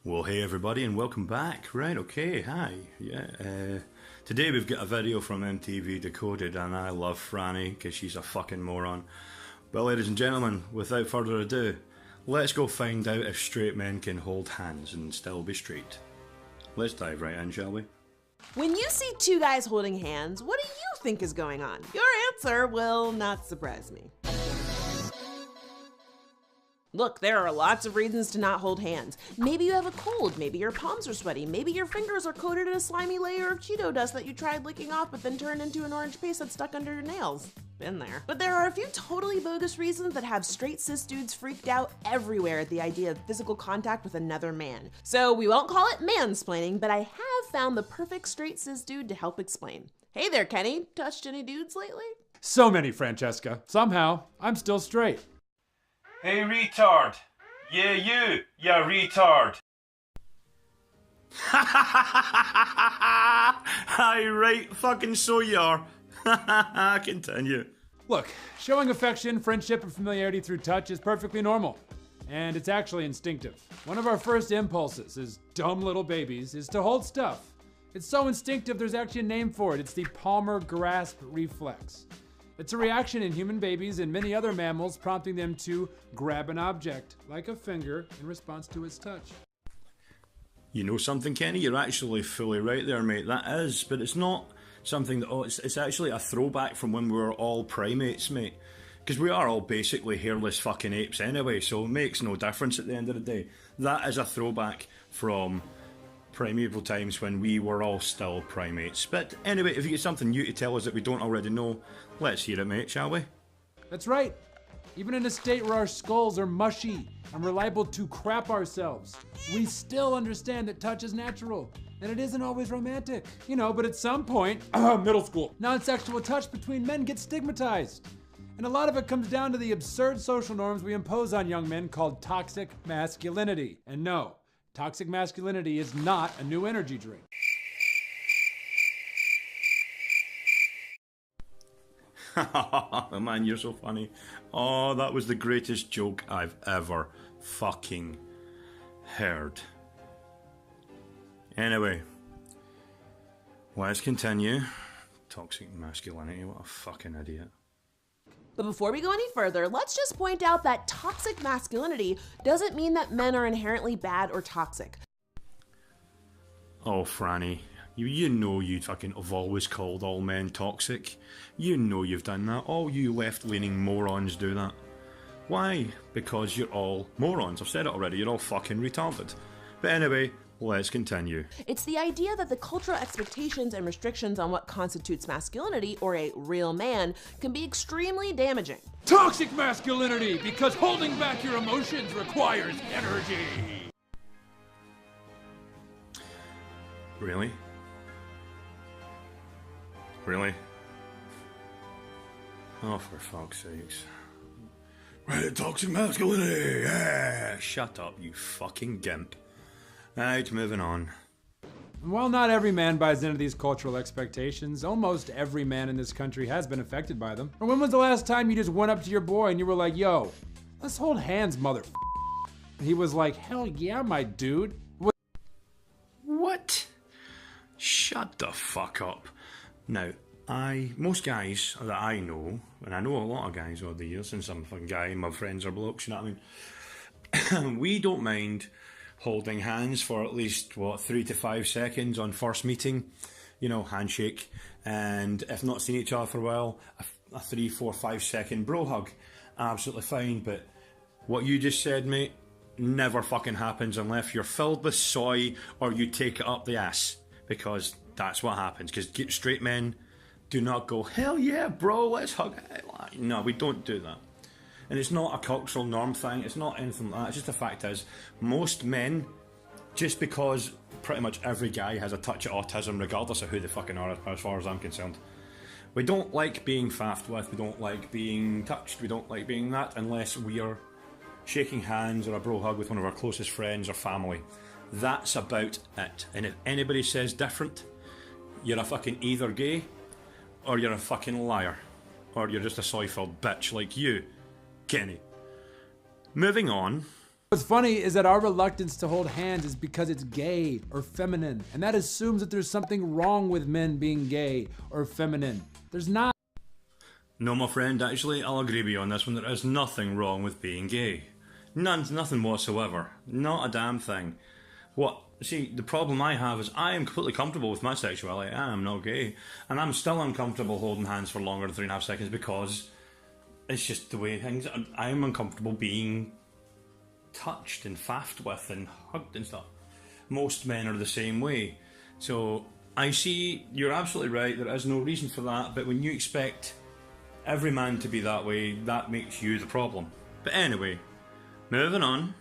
Well, hey everybody, and welcome back. Right, okay, hi. Today we've got a video from MTV Decoded, and I love Franny because she's a fucking moron. Well, ladies and gentlemen, without further ado, let's go find out if straight men can hold hands and still be straight. Let's dive right in, shall we? When you see two guys holding hands, what do you think is going on? Your answer will not surprise me. Look, there are lots of reasons to not hold hands. Maybe you have a cold, maybe your palms are sweaty, maybe your fingers are coated in a slimy layer of Cheeto dust that you tried licking off but then turned into an orange paste that's stuck under your nails. Been there. But there are a few totally bogus reasons that have straight cis dudes freaked out everywhere at the idea of physical contact with another man. So we won't call it mansplaining, but I have found the perfect straight cis dude to help explain. Hey there, Kenny. Touched any dudes lately? So many, Francesca. Somehow, I'm still straight. Hey retard! Yeah you retard! Aye, right, fucking so you are. Continue. Look, showing affection, friendship, and familiarity through touch is perfectly normal. And it's actually instinctive. One of our first impulses as dumb little babies is to hold stuff. It's so instinctive there's actually a name for it. It's the palmar grasp reflex. It's a reaction in human babies and many other mammals prompting them to grab an object, like a finger, in response to its touch. You know something, Kenny? You're actually fully right there, mate. That is, but it's not something that, it's actually a throwback from when we were all primates, mate. Because we are all basically hairless fucking apes anyway, so it makes no difference at the end of the day. That is a throwback from primeval times when we were all still primates. But anyway, if you get something new to tell us that we don't already know, let's hear it, mate, shall we? That's right. Even in a state where our skulls are mushy and we're liable to crap ourselves, we still understand that touch is natural. And it isn't always romantic. You know, but at some point, middle school, non-sexual touch between men gets stigmatized. And a lot of it comes down to the absurd social norms we impose on young men called toxic masculinity. And no, toxic masculinity is not a new energy drink. Man, you're so funny. Oh, that was the greatest joke I've ever fucking heard. Anyway, let's continue. Toxic masculinity, what a fucking idiot. But before we go any further, let's just point out that toxic masculinity doesn't mean that men are inherently bad or toxic. Oh, Franny, you know you fucking have always called all men toxic. You know you've done that. All you left-leaning morons do that. Why? Because you're all morons. I've said it already, you're all fucking retarded. But anyway, let's continue. It's the idea that the cultural expectations and restrictions on what constitutes masculinity, or a real man, can be extremely damaging. Toxic masculinity, because holding back your emotions requires energy. Really? Really? Oh, for fuck's sakes. Right, toxic masculinity, yeah! Shut up, you fucking gimp. Right, moving on. While not every man buys into these cultural expectations, almost every man in this country has been affected by them. Or when was the last time you just went up to your boy and you were like, yo, let's hold hands, mother. And he was like, hell yeah, my dude. What? Shut the fuck up. Now, most guys that I know, and I know a lot of guys over the years since I'm a fucking guy, my friends are blokes, you know what I mean? We don't mind holding hands for at least, 3 to 5 seconds on first meeting, you know, handshake, and if not seen each other for a while, a 3, 4, 5 second bro hug. Absolutely fine, but what you just said, mate, never fucking happens unless you're filled with soy or you take it up the ass, because that's what happens, because straight men do not go, hell yeah, bro, let's hug. No, we don't do that. And it's not a cultural norm thing, it's not anything like that, it's just the fact is, most men, just because pretty much every guy has a touch of autism regardless of who they fucking are as far as I'm concerned, we don't like being faffed with, we don't like being touched, we don't like being that unless we are shaking hands or a bro hug with one of our closest friends or family. That's about it. And if anybody says different, you're a fucking either gay or you're a fucking liar or you're just a soy-filled bitch like you, Kenny. Moving on, What's funny is that our reluctance to hold hands is because it's gay or feminine, and that assumes that there's something wrong with men being gay or feminine. There's not. No, my friend, actually, I'll agree with you on this one. There is nothing wrong with being gay. Nothing whatsoever. Not a damn thing. See, the problem I have is I am completely comfortable with my sexuality. I am not gay. And I'm still uncomfortable holding hands for longer than 3.5 seconds because it's just the way things... I am uncomfortable being touched and faffed with and hugged and stuff. Most men are the same way. So I see you're absolutely right, there is no reason for that, but when you expect every man to be that way, that makes you the problem. But anyway, moving on.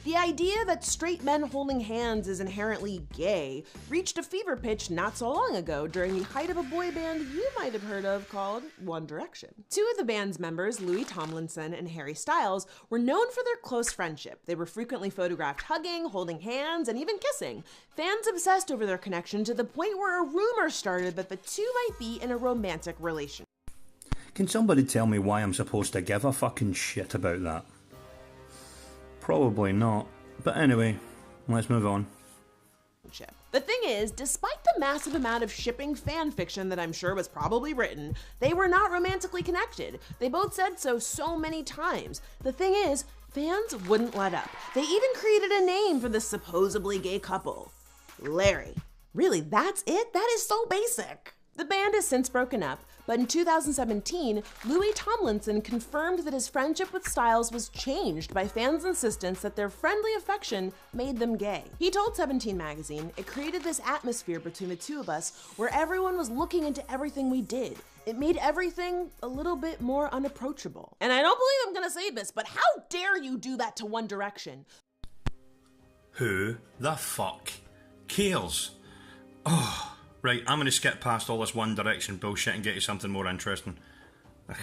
The idea that straight men holding hands is inherently gay reached a fever pitch not so long ago during the height of a boy band you might have heard of called One Direction. Two of the band's members, Louis Tomlinson and Harry Styles, were known for their close friendship. They were frequently photographed hugging, holding hands, and even kissing. Fans obsessed over their connection to the point where a rumor started that the two might be in a romantic relationship. Can somebody tell me why I'm supposed to give a fucking shit about that? Probably not. But anyway, let's move on. The thing is, despite the massive amount of shipping fan fiction that I'm sure was probably written, they were not romantically connected. They both said so many times. The thing is, fans wouldn't let up. They even created a name for this supposedly gay couple. Larry. Really, that's it? That is so basic. The band has since broken up, but in 2017, Louis Tomlinson confirmed that his friendship with Styles was changed by fans' insistence that their friendly affection made them gay. He told 17 magazine, "It created this atmosphere between the two of us where everyone was looking into everything we did. It made everything a little bit more unapproachable." And I don't believe I'm gonna say this, but how dare you do that to One Direction? Who the fuck cares? Oh. Right, I'm going to skip past all this One Direction bullshit and get you something more interesting.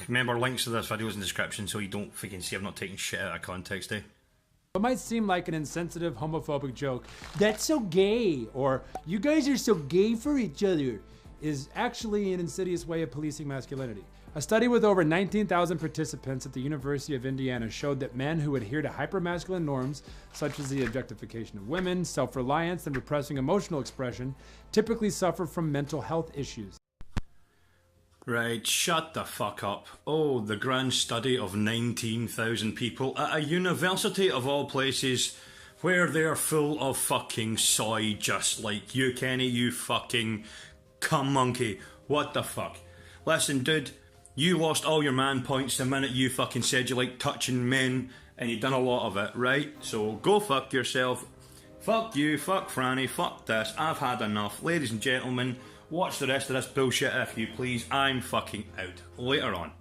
Remember, links to this video is in the description so you don't freaking see I'm not taking shit out of context, eh? It might seem like an insensitive, homophobic joke, "That's so gay," or "You guys are so gay for each other," is actually an insidious way of policing masculinity. A study with over 19,000 participants at the University of Indiana showed that men who adhere to hypermasculine norms, such as the objectification of women, self-reliance, and repressing emotional expression, typically suffer from mental health issues. Right, shut the fuck up. Oh, the grand study of 19,000 people at a university of all places where they're full of fucking soy just like you, Kenny, you fucking cum monkey. What the fuck? Listen, dude. You lost all your man points the minute you fucking said you like touching men, and you've done a lot of it, right? So go fuck yourself. Fuck you, fuck Franny, fuck this. I've had enough. Ladies and gentlemen, watch the rest of this bullshit if you please. I'm fucking out. Later on.